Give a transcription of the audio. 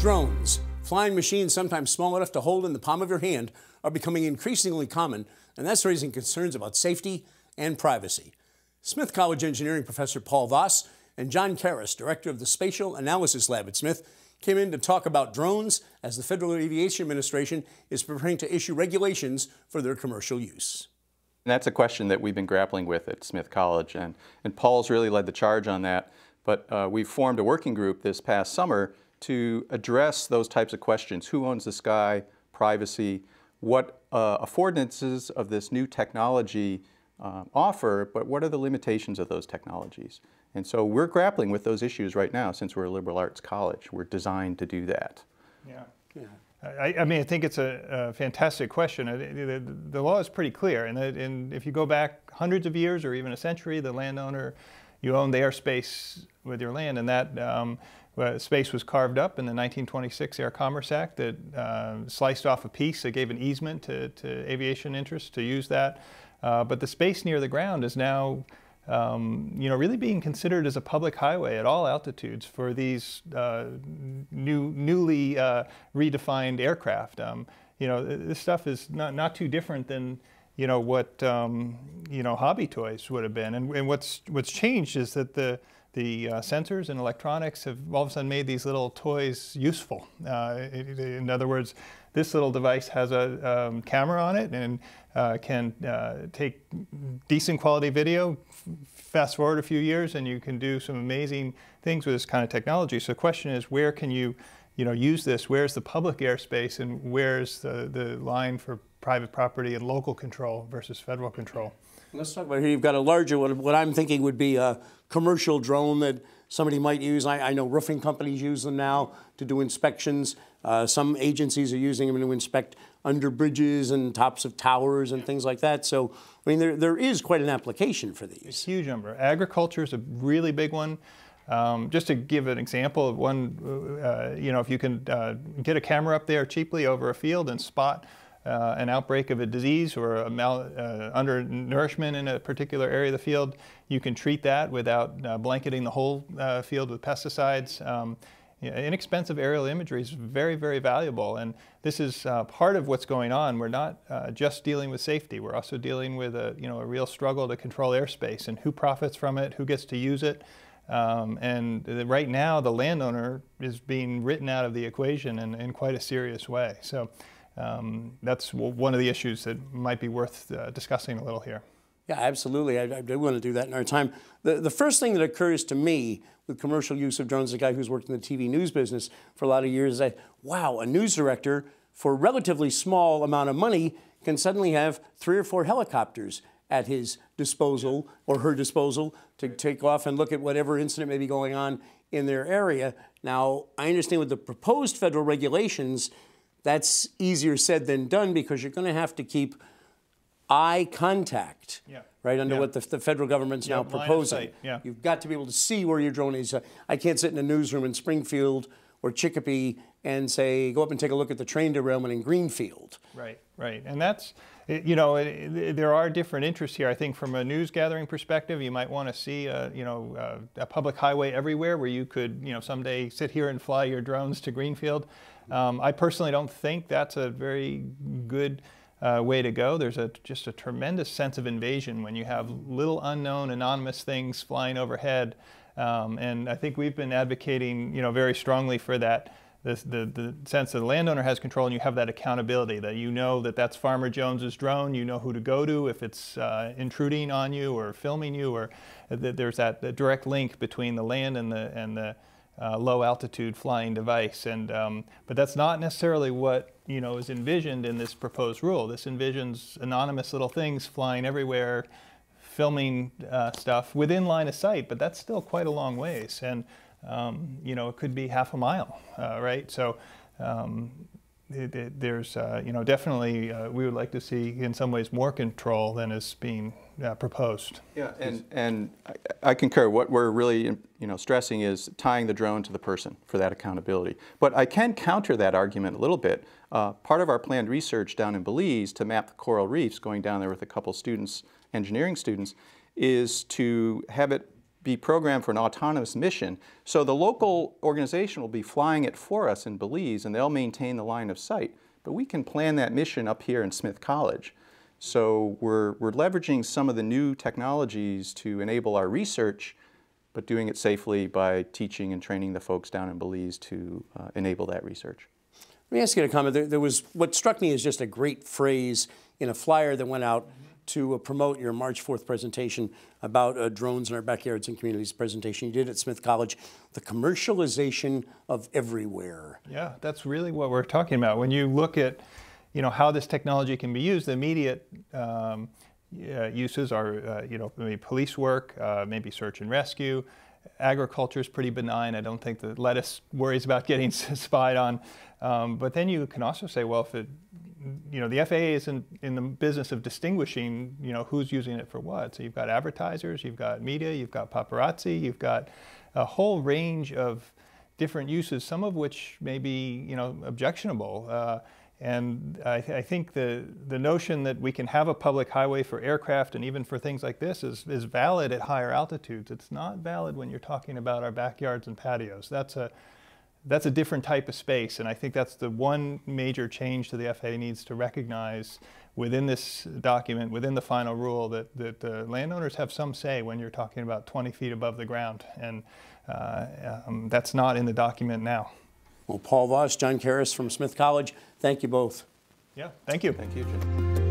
Drones, flying machines sometimes small enough to hold in the palm of your hand, are becoming increasingly common, and that's raising concerns about safety and privacy. Smith College engineering professor Paul Voss and John Karras, director of the Spatial Analysis Lab at Smith, came in to talk about drones as the Federal Aviation Administration is preparing to issue regulations for their commercial use. And that's a question that we've been grappling with at Smith College, and Paul's really led the charge on that. But we've formed a working group this past summer to address those types of questions. Who owns the sky, privacy, what affordances of this new technology offer, but what are the limitations of those technologies? And so we're grappling with those issues right now since we're a liberal arts college. We're designed to do that. Yeah. I mean, I think it's a fantastic question. The law is pretty clear, and if you go back hundreds of years or even a century, the landowner, you own the airspace with your land, and that space was carved up in the 1926 Air Commerce Act that sliced off a piece that gave an easement to aviation interests to use that. But the space near the ground is now really being considered as a public highway at all altitudes for these newly redefined aircraft. This stuff is not too different than what hobby toys would have been. And what's changed is that the sensors and electronics have all of a sudden made these little toys useful. In other words, this little device has a camera on it and can take decent quality video. Fast forward a few years and you can do some amazing things with this kind of technology. So the question is, where can you use this? Where's the public airspace and where's the line for private property and local control versus federal control? Let's talk about here. You've got a larger, what I'm thinking would be a commercial drone that somebody might use. I know roofing companies use them now to do inspections. Some agencies are using them to inspect under bridges and tops of towers and things like that. So, I mean, there is quite an application for these. A huge number. Agriculture is a really big one. Just to give an example of one, if you can get a camera up there cheaply over a field and spot an outbreak of a disease or undernourishment in a particular area of the field, you can treat that without blanketing the whole field with pesticides. Inexpensive aerial imagery is very, very valuable, and this is part of what's going on. We're not just dealing with safety. We're also dealing with a real struggle to control airspace and who profits from it, who gets to use it. And right now, the landowner is being written out of the equation in quite a serious way. So that's one of the issues that might be worth discussing a little here. Yeah, absolutely. I do want to do that in our time. The first thing that occurs to me with commercial use of drones, as a guy who's worked in the TV news business for a lot of years, is that, wow, a news director for a relatively small amount of money can suddenly have 3 or 4 helicopters at his disposal or her disposal to take off and look at whatever incident may be going on in their area. Now, I understand with the proposed federal regulations, that's easier said than done because you're going to have to keep eye contact, right, under what the federal government's now proposing. You've got to be able to see where your drone is. I can't sit in a newsroom in Springfield or Chicopee and say, go up and take a look at the train derailment in Greenfield. Right. And that's, there are different interests here. I think from a news gathering perspective, you might want to see a public highway everywhere where you could, someday sit here and fly your drones to Greenfield. I personally don't think that's a very good way to go. There's just a tremendous sense of invasion when you have little unknown anonymous things flying overhead, and I think we've been advocating very strongly for that. The sense that the landowner has control and you have that accountability, that that's Farmer Jones's drone, you know who to go to if it's intruding on you or filming you, or there's that direct link between the land and the low altitude flying device. But that's not necessarily what is envisioned in this proposed rule. This envisions anonymous little things flying everywhere, filming stuff within line of sight, but that's still quite a long ways. And it could be half a mile, right? So there's, definitely we would like to see in some ways more control than is being proposed. Yeah, and I concur. What we're really stressing is tying the drone to the person for that accountability. But I can counter that argument a little bit. Part of our planned research down in Belize to map the coral reefs, going down there with a couple students, engineering students, is to have it be programmed for an autonomous mission. So the local organization will be flying it for us in Belize, and they'll maintain the line of sight. But we can plan that mission up here in Smith College. So we're leveraging some of the new technologies to enable our research, but doing it safely by teaching and training the folks down in Belize to enable that research. Let me ask you a comment. There was what struck me as just a great phrase in a flyer that went out to promote your March 4th presentation about drones in our backyards and communities presentation you did at Smith College, the commercialization of everywhere. Yeah, that's really what we're talking about. When you look at, how this technology can be used, the immediate uses are, maybe police work, maybe search and rescue. Agriculture is pretty benign. I don't think that lettuce worries about getting spied on. But then you can also say, well, if it, the FAA isn't in the business of distinguishing, who's using it for what. So you've got advertisers, you've got media, you've got paparazzi, you've got a whole range of different uses, some of which may be, objectionable. And I think the notion that we can have a public highway for aircraft and even for things like this is valid at higher altitudes. It's not valid when you're talking about our backyards and patios. That's a different type of space, and I think that's the one major change that the FAA needs to recognize within this document, within the final rule, that the landowners have some say when you're talking about 20 feet above the ground, and that's not in the document now. Well, Paul Voss, John Karras from Smith College, thank you both. Yeah, thank you. Thank you, Jim.